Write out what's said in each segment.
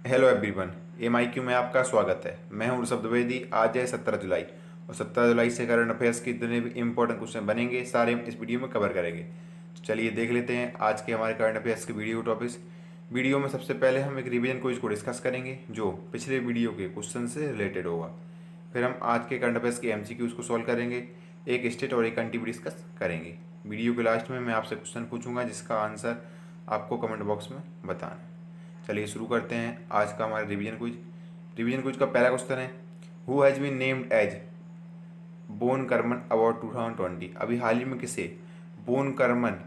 Hello everyone, MIQ में आपका स्वागत है। मैं हूं ऋषभ द्विवेदी। आज है 17 जुलाई और 17 जुलाई से करंट अफेयर्स के जितने भी इंपॉर्टेंट क्वेश्चन बनेंगे सारे हम इस वीडियो में कवर करेंगे। तो चलिए देख लेते हैं आज के हमारे करंट अफेयर्स के वीडियो टॉपिक्स। वीडियो में सबसे पहले हम एक रिवीजन क्विज को डिस्कस करेंगे जो पिछले वीडियो के क्वेश्चन से रिलेटेड होगा। फिर हम आज के करंट अफेयर्स के MCQs को सॉल्व करेंगे, एक स्टेट और एक कंट्री भी डिस्कस करेंगे। वीडियो के लास्ट में मैं आपसे क्वेश्चन पूछूंगा जिसका आंसर आपको कमेंट बॉक्स में बताना है। चलिए शुरू करते हैं आज का हमारा रिवीजन क्विज का पहला क्वेश्चन है, who has been named as von Karman award 2020। अभी हाल ही में किसे बोन करमन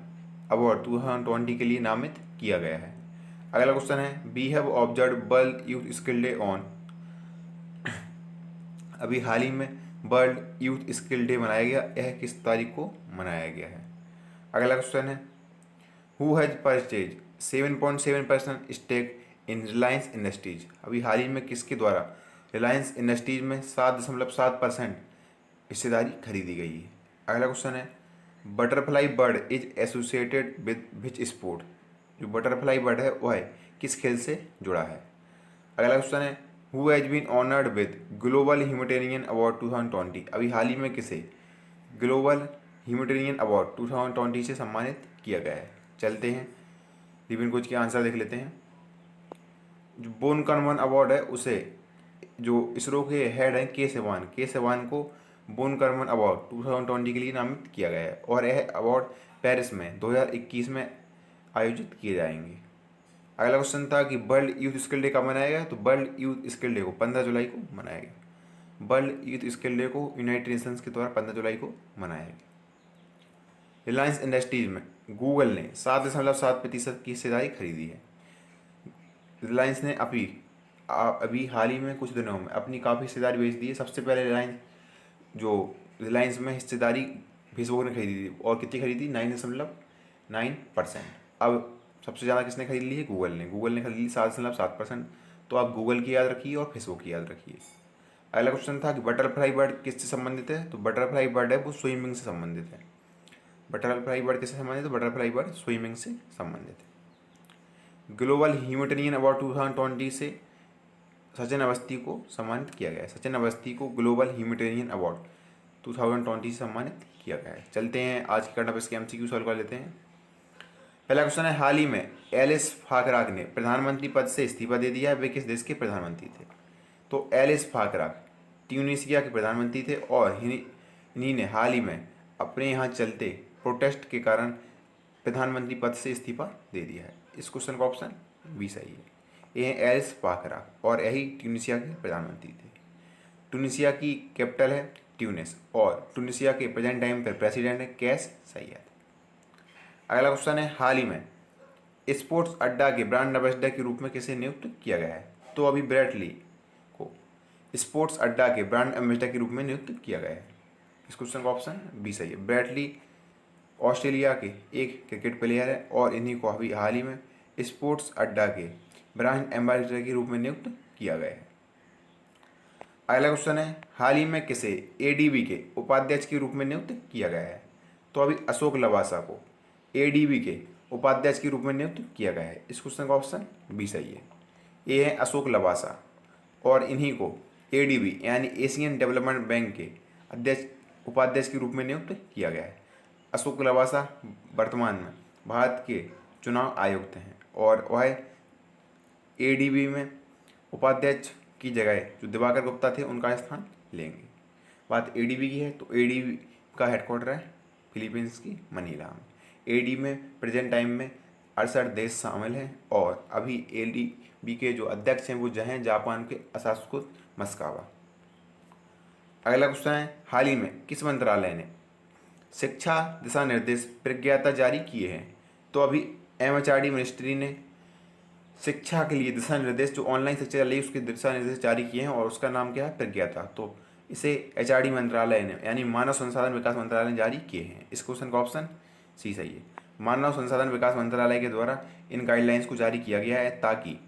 अवार्ड 2020 के लिए नामित किया गया है। अगला क्वेश्चन है, we have observe world youth skill day on. अभी हाल ही में वर्ल्ड यूथ स्किल डे मनाया गया, यह किस तारीख को मनाया गया है। अगला क्वेश्चन है, who has purchase 7.7% stake in Reliance Industries. अभी हाल ही में किसके द्वारा रिलायंस इंडस्ट्रीज में 7.7% हिस्सेदारी खरीदी गई है। अगला क्वेश्चन है, butterfly bird is associated with which sport. जो बटरफ्लाई बर्ड है वह किस खेल से जुड़ा है। अगला क्वेश्चन है, who has been honoured with global humanitarian award 2020। अभी हाल ही में किसे ग्लोबल ह्यूमैनिटेरियन अवार्ड 2020 से सम्मानित किया गया है। चलते हैं रिबन कुछ के आंसर देख लेते हैं। जो बोन कर्मन अवार्ड है उसे जो इसरो के हेड हैं के सिवान को बोन कर्मन अवार्ड 2020 के लिए नामित किया गया है और यह अवार्ड पेरिस में 2021 में आयोजित किए जाएंगे। अगला क्वेश्चन था कि वर्ल्ड यूथ स्किल डे कब मनाया गया, तो वर्ल्ड यूथ स्किल डे को 15 जुलाई को मनाया गया। वर्ल्ड यूथ स्किल डे को यूनाइटेड नेशंस के द्वारा 15 जुलाई को मनाया गया। रिलायंस इंडस्ट्रीज में गूगल ने 7.7% की हिस्सेदारी खरीदी है। रिलायंस ने अभी हाल ही में कुछ दिनों में अपनी काफ़ी हिस्सेदारी बेच दी है। सबसे पहले रिलायंस में हिस्सेदारी फेसबुक ने खरीदी थी और कितनी खरीदी, 9.9%। अब सबसे ज़्यादा किसने खरीद ली है, गूगल ने खरीद ली 7.7%। तो आप गूगल की याद रखिए और फेसबुक की याद रखिए। अगला क्वेश्चन था कि बटरफ्लाई बर्ड किससे संबंधित है, तो बटरफ्लाई बर्ड है वो स्विमिंग से संबंधित है। बटरफ्लाई बर्ड किससे संबंधित है, तो बटरफ्लाई बर्ड स्विमिंग से संबंधित है। ग्लोबल ह्यूमैनिटेरियन अवार्ड 2020 से सचिन अवस्थी को सम्मानित किया गया है। सचिन अवस्थी को ग्लोबल ह्यूमैनिटेरियन अवार्ड 2020 से सम्मानित किया गया है। चलते हैं आज के करंट अफेयर्स के MCQ सॉल्व कर लेते हैं। पहला क्वेश्चन है, हाल ही में एलिस फाकराक ने प्रधानमंत्री पद से इस्तीफा दे दिया है, वे किस देश के प्रधानमंत्री थे। तो एलिस फाकराक ट्यूनीशिया के प्रधानमंत्री थे और इन्हीं ने हाल ही में अपने यहाँ चलते प्रोटेस्ट के कारण प्रधानमंत्री पद से इस्तीफा दे दिया है। इस क्वेश्चन का ऑप्शन बी सही है। ये हैं एलिस फाकराक और यही ट्यूनीशिया के प्रधानमंत्री थे। ट्यूनीशिया की कैपिटल है ट्यूनिस और ट्यूनीशिया के प्रेजेंट टाइम पर प्रेसिडेंट है कैस सैयद। अगला क्वेश्चन है, हाल ही में स्पोर्ट्स अड्डा के ब्रांड एम्बेसडर के रूप में किसे नियुक्त किया गया है। तो अभी ब्रेटली को स्पोर्ट्स अड्डा के ब्रांड एम्बेसडर के रूप में नियुक्त किया गया है। इस क्वेश्चन का ऑप्शन बी सही है। ब्रेटली ऑस्ट्रेलिया के एक क्रिकेट प्लेयर है और इन्हीं को अभी हाल ही में स्पोर्ट्स अड्डा के ब्रांड एम्बेसडर के रूप में नियुक्त किया गया है। अगला क्वेश्चन है, हाल ही में किसे ADB के उपाध्यक्ष के रूप में नियुक्त किया गया है। तो अभी अशोक लवासा को ADB के उपाध्यक्ष के रूप में नियुक्त किया गया है। इस क्वेश्चन का ऑप्शन बी सही है। ये है अशोक लवासा और इन्हीं को ADB यानी एशियन डेवलपमेंट बैंक के उपाध्यक्ष के रूप में नियुक्त किया गया है। अशोक लवासा वर्तमान में भारत के चुनाव आयुक्त हैं और वह ADB में उपाध्यक्ष की जगह जो दिवाकर गुप्ता थे उनका स्थान लेंगे। बात ADB की है तो ADB का हेडक्वार्टर है फिलीपींस की मनीला में। ADB में प्रेजेंट टाइम में 68 देश शामिल हैं और अभी ADB के जो अध्यक्ष हैं वो हैं जापान के असाकुतो मस्कावा। अगला क्वेश्चन है, हाल ही में किस मंत्रालय ने शिक्षा दिशा निर्देश प्रज्ञाता जारी किए हैं। तो अभी MHRD मिनिस्ट्री ने शिक्षा के लिए दिशा निर्देश जो ऑनलाइन शिक्षा चल रही है उसके दिशा निर्देश जारी किए हैं और उसका नाम क्या है, प्रज्ञाता। तो इसे HRD मंत्रालय ने यानी मानव संसाधन विकास मंत्रालय ने जारी किए हैं। इस क्वेश्चन का ऑप्शन सी सही है। मानव संसाधन विकास मंत्रालय के द्वारा इन गाइडलाइंस को जारी किया गया है ताकि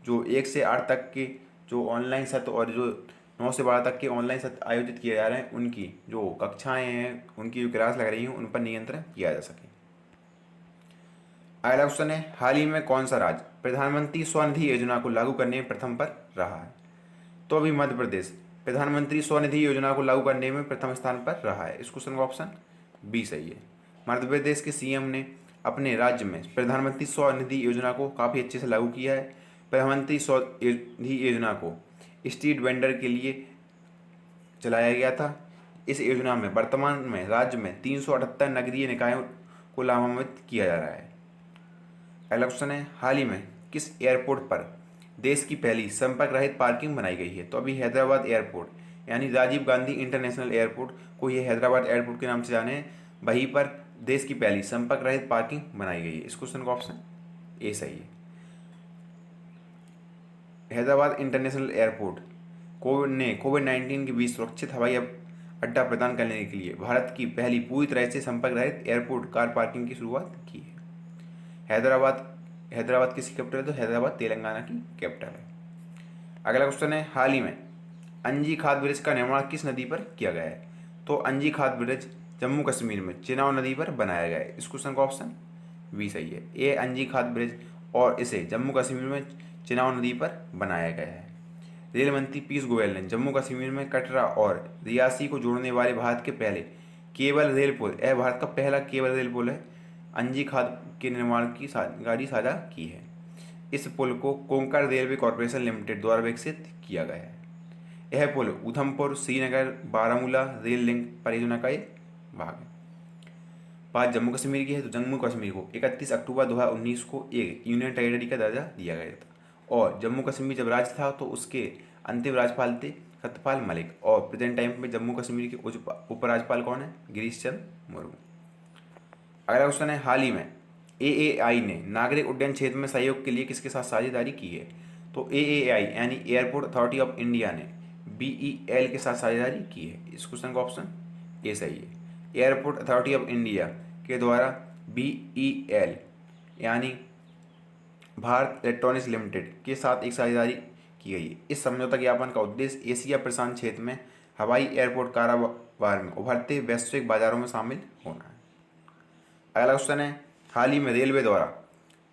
जो 1 से 8 तक के जो ऑनलाइन सत्र और जो 9 से 12 तक के ऑनलाइन सत्र आयोजित किए जा रहे हैं उनकी जो कक्षाएँ हैं, उनकी जो क्लास लग रही हैं उन पर नियंत्रण किया जा सके। अगला क्वेश्चन है, हाल ही में कौन सा राज्य प्रधानमंत्री स्वनिधि योजना को लागू करने में प्रथम पर रहा है? तो अभी मध्य प्रदेश प्रधानमंत्री स्वनिधि योजना को लागू करने में प्रथम स्थान पर रहा है। इस क्वेश्चन का ऑप्शन बी सही है। मध्य प्रदेश के सीएम ने अपने राज्य में प्रधानमंत्री स्वनिधि योजना को काफ़ी अच्छे से लागू किया है। प्रधानमंत्री स्वनिधि योजना को स्ट्रीट वेंडर के लिए चलाया गया था। इस योजना में वर्तमान में राज्य में 378 नगरीय निकायों को लाभान्वित किया जा रहा है। अगला क्वेश्चन है, हाल ही में किस एयरपोर्ट पर देश की पहली संपर्क रहित पार्किंग बनाई गई है? तो अभी हैदराबाद एयरपोर्ट यानी राजीव गांधी इंटरनेशनल एयरपोर्ट को ये हैदराबाद एयरपोर्ट के नाम से जाने हैं, वहीं पर देश की पहली संपर्क रहित पार्किंग बनाई गई है। इस क्वेश्चन का ऑप्शन ए सही है। हैदराबाद इंटरनेशनल एयरपोर्ट कोविड-19 के बीच सुरक्षित हवाई अड्डा प्रदान करने के लिए भारत की पहली पूरी तरह से संपर्क रहित एयरपोर्ट कार पार्किंग की शुरुआत की है। हैदराबाद किसकी कैपिटल है? तो हैदराबाद तेलंगाना की कैपिटल है। अगला क्वेश्चन है, हाल ही में अंजी खाद ब्रिज का निर्माण किस नदी पर किया गया है? तो अंजी खाद ब्रिज जम्मू कश्मीर में चिनाब नदी पर बनाया गया है। इस क्वेश्चन का ऑप्शन बी सही है। ये अंजी खाद ब्रिज और इसे जम्मू कश्मीर में चिनाब नदी पर बनाया गया है। रेल मंत्री पीयूष गोयल ने जम्मू कश्मीर में कटरा और रियासी को जोड़ने वाले भारत के पहले केबल रेल पुल, यह भारत का पहला केबल रेल पुल है, अंजी खाद के निर्माण की जानकारी साझा की है। इस पुल को कोंकण रेलवे कॉरपोरेशन लिमिटेड द्वारा विकसित किया गया है। यह पुल उधमपुर श्रीनगर बारामूला रेल लिंक परियोजना का एक भाग है। बात जम्मू कश्मीर की है तो जम्मू कश्मीर को 31 अक्टूबर 2019 को एक यूनियन टेरिटरी का दर्जा दिया गया था और जम्मू कश्मीर जब राज्य था तो उसके अंतिम राज्यपाल थे सत्यपाल मलिक और प्रेजेंट टाइम में जम्मू कश्मीर के उपराज्यपाल कौन है? गिरीश चंद्र मुर्मू। अगला क्वेश्चन है, हाल ही में AAI ने नागरिक उड्डयन क्षेत्र में सहयोग के लिए किसके साथ साझेदारी की है? तो AAI यानी एयरपोर्ट अथॉरिटी ऑफ इंडिया ने BEL के साथ साझेदारी की है। इस क्वेश्चन का ऑप्शन ए सही है। एयरपोर्ट अथॉरिटी ऑफ इंडिया के द्वारा BEL यानी भारत इलेक्ट्रॉनिक्स लिमिटेड के साथ एक साझेदारी की गई है। इस समझौता ज्ञापन का उद्देश्य एशिया प्रशांत क्षेत्र में हवाई एयरपोर्ट कारोबार में उभरते वैश्विक बाजारों में शामिल होना है। अगला क्वेश्चन है, हाल ही में रेलवे द्वारा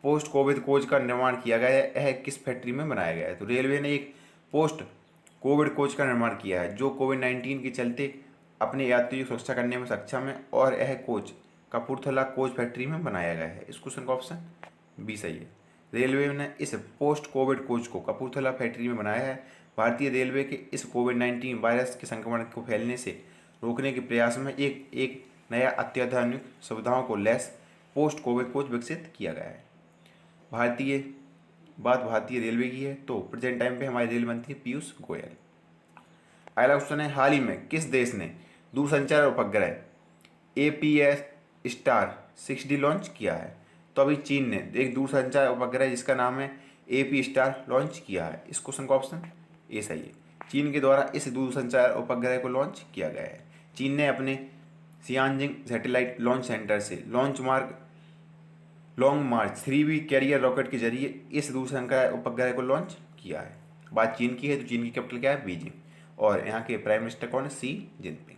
पोस्ट कोविड कोच का निर्माण किया गया है, यह किस फैक्ट्री में बनाया गया है? तो रेलवे ने एक पोस्ट कोविड कोच का निर्माण किया है जो कोविड-19 के चलते अपने यात्रियों की सुरक्षा करने में सक्षम है और यह कोच कपूरथला कोच फैक्ट्री में बनाया गया है। इस क्वेश्चन का ऑप्शन बी सही है। रेलवे ने इस पोस्ट कोविड कोच को कपूरथला फैक्ट्री में बनाया है। भारतीय रेलवे के इस कोविड-19 वायरस के संक्रमण को फैलने से रोकने के प्रयास में एक नया अत्याधुनिक सुविधाओं को लैस पोस्ट कोविड कोच विकसित किया गया है। भारतीय रेलवे की है तो प्रेजेंट टाइम पे हमारे रेल मंत्री पीयूष गोयल। अगला क्वेश्चन है, हाल ही में किस देश ने दूरसंचार उपग्रह APS स्टार 6D लॉन्च किया है? तो अभी चीन ने एक दूरसंचार उपग्रह जिसका नाम है AP स्टार लॉन्च किया है। इस क्वेश्चन का ऑप्शन ए सही है। चीन के द्वारा इस दूरसंचार उपग्रह को लॉन्च किया गया है। चीन ने अपने सियानजिंग सैटेलाइट लॉन्च सेंटर से लॉन्ग मार्च 3B कैरियर रॉकेट के जरिए इस दूरसंचार उपग्रह को लॉन्च किया है। बात चीन की है तो चीन की कैपिटल क्या है? बीजिंग और यहाँ के प्राइम मिनिस्टर कौन है? सी जिनपिंग।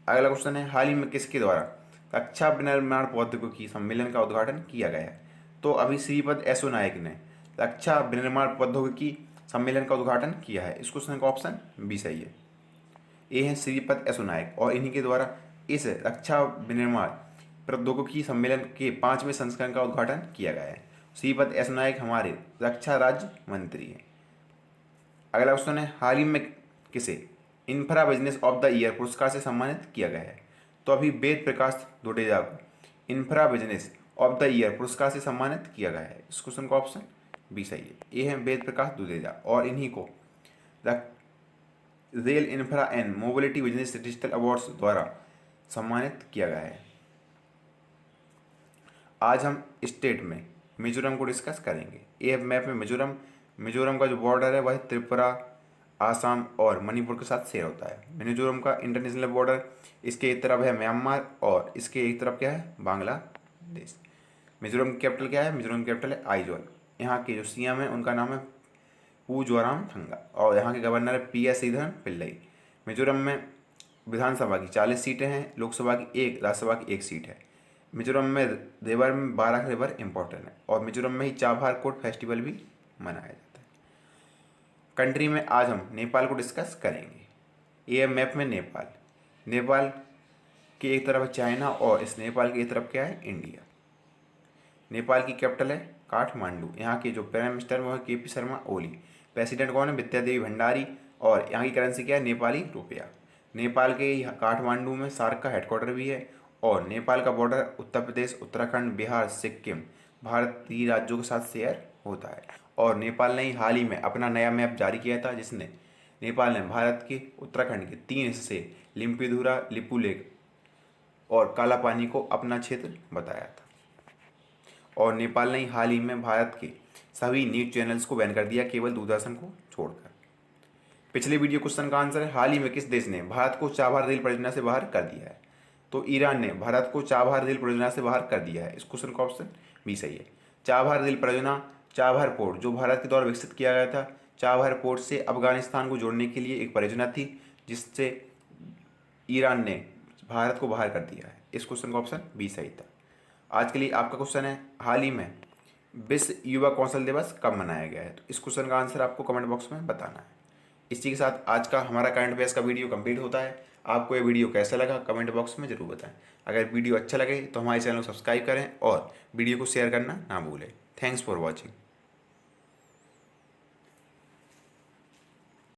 अगला क्वेश्चन है, हाल ही में किसके द्वारा रक्षा विनिर्माण प्रौद्योगिकी सम्मेलन का उद्घाटन किया गया है? तो अभी श्रीपद यसो नायक ने रक्षा विनिर्माण प्रौद्योगिकी सम्मेलन का उद्घाटन किया है। इस क्वेश्चन का ऑप्शन बी सही है। ये है श्रीपद यसो नायक और इन्हीं के द्वारा इस रक्षा विनिर्माण प्रौद्योगिकी सम्मेलन के 5वें संस्करण का उद्घाटन किया गया है। श्रीपद यसो नायक हमारे रक्षा राज्य मंत्री हैं। अगला क्वेश्चन है, हाल ही में किसे infra business of the year पुरस्कार से सम्मानित किया गया है? तो अभी वेद प्रकाश दुडेजा को infra business of the year पुरस्कार से सम्मानित किया गया है। इस क्वेश्चन का ऑप्शन बी सही है। ये है वेद प्रकाश दुडेजा और इन्हीं को rail infra and mobility business digital awards द्वारा सम्मानित किया गया है। आज हम स्टेट में मिजोरम को डिस्कस करेंगे। ये मैप में मिजोरम का जो बॉर्डर है वह त्रिपुरा, आसाम और मणिपुर के साथ शेयर होता है। मिजोरम का इंटरनेशनल बॉर्डर इसके एक तरफ है म्यांमार और इसके एक तरफ क्या है? बांग्लादेश। मिजोरम की कैपिटल क्या है? मिजोरम की कैपिटल है आइजोल। यहाँ के जो सीएम है उनका नाम है पूजवाराम थंगा और यहाँ के गवर्नर है PS श्रीधरन पिल्लई। मिजोरम में विधानसभा की 40 सीटें हैं, लोकसभा की 1, राज्यसभा की 1 सीट है। मिजोरम में रिवर में 12 रिवर इम्पोर्टेंट है और मिजोरम में ही चाबहार कोट फेस्टिवल भी मनाया जाता है। कंट्री में आज हम नेपाल को डिस्कस करेंगे। ये मैप में नेपाल, नेपाल की एक तरफ है चाइना और इस नेपाल की एक तरफ क्या है, इंडिया। नेपाल की कैपिटल है काठमांडू। यहाँ के जो प्राइम मिनिस्टर वो है KP शर्मा ओली। प्रेसिडेंट कौन है, विद्यादेवी भंडारी। और यहाँ की करेंसी क्या है, नेपाली रुपया। नेपाल के काठमांडू में सार्क का हेडक्वार्टर भी है और नेपाल का बॉर्डर उत्तर प्रदेश, उत्तराखंड, बिहार, सिक्किम भारतीय राज्यों के साथ शेयर होता है। और नेपाल ने ही हाल ही में अपना नया मैप जारी किया था, जिसने नेपाल ने भारत के उत्तराखंड के 3 हिस्से लिम्पीधुरा, लिपुलेख और कालापानी को अपना क्षेत्र बताया था। और नेपाल ने हाल ही में भारत के सभी न्यूज चैनल्स को बैन कर दिया, केवल दूरदर्शन को छोड़कर। पिछले वीडियो क्वेश्चन का आंसर है, हाल ही में किस देश ने भारत को चाबहार रेल परियोजना से बाहर कर दिया है? तो ईरान ने भारत को चाबहार रेल परियोजना से बाहर कर दिया है। इस क्वेश्चन का ऑप्शन बी सही है। चाबहार रेल परियोजना, चाबहार पोर्ट जो भारत के द्वारा विकसित किया गया था, चाबहार पोर्ट से अफगानिस्तान को जोड़ने के लिए एक परियोजना थी, जिससे ईरान ने भारत को बाहर कर दिया है। इस क्वेश्चन का ऑप्शन बी सही था। आज के लिए आपका क्वेश्चन है, हाल ही में विश्व युवा कौशल दिवस कब मनाया गया है? तो इस क्वेश्चन का आंसर आपको कमेंट बॉक्स में बताना है। इसी के साथ आज का हमारा करंट अफेयर्स का वीडियो कंप्लीट होता है। आपको ये वीडियो कैसा लगा कमेंट बॉक्स में जरूर बताएं। अगर वीडियो अच्छा लगे तो हमारे चैनल को सब्सक्राइब करें और वीडियो को शेयर करना ना भूलें। Thanks for watching.